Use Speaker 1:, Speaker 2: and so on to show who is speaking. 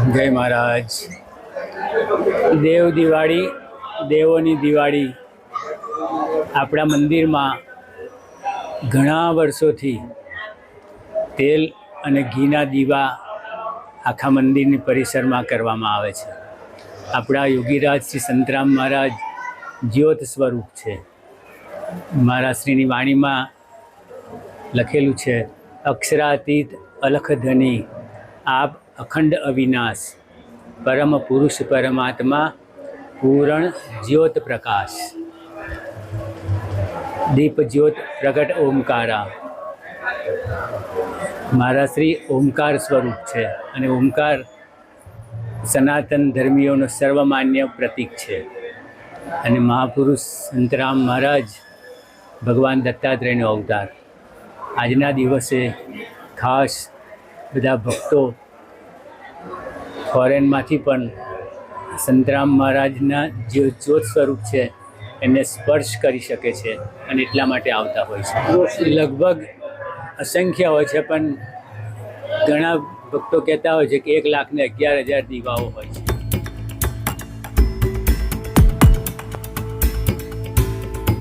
Speaker 1: જય મહારાજ. દેવ દિવાળી, દેવોની દિવાળી આપણા મંદિરમાં ઘણા વર્ષોથી તેલ અને ઘીના દીવા આખા મંદિરની પરિસરમાં કરવામાં આવે છે. આપણા યોગીરાજ શ્રી સંતરામ મહારાજ જ્યોત સ્વરૂપ છે. મહારાજશ્રીની વાણીમાં લખેલું છે, અક્ષરાતીત અલખ ધની આપ અખંડ અવિનાશ, પરમ પુરુષ પરમાત્મા પૂરણ જ્યોત પ્રકાશ, દીપ જ્યોત પ્રગટ ઓમકારા. મહારાજશ્રી ઓમકાર સ્વરૂપ છે અને ઓમકાર સનાતન ધર્મીઓનો સર્વમાન્ય પ્રતીક છે. અને મહાપુરુષ સંતરામ મહારાજ ભગવાન દત્તાત્રેયનો અવતાર. આજના દિવસે ખાસ બધા ભક્તો ફોરેનમાંથી પણ સંતરામ મહારાજના જે જ્યોત સ્વરૂપ છે એને સ્પર્શ કરી શકે છે અને એટલા માટે આવતા હોય છે. લગભગ અસંખ્ય હોય છે, પણ ઘણા ભક્તો કહેતા હોય છે કે 1,11,000 દીવાઓ હોય છે.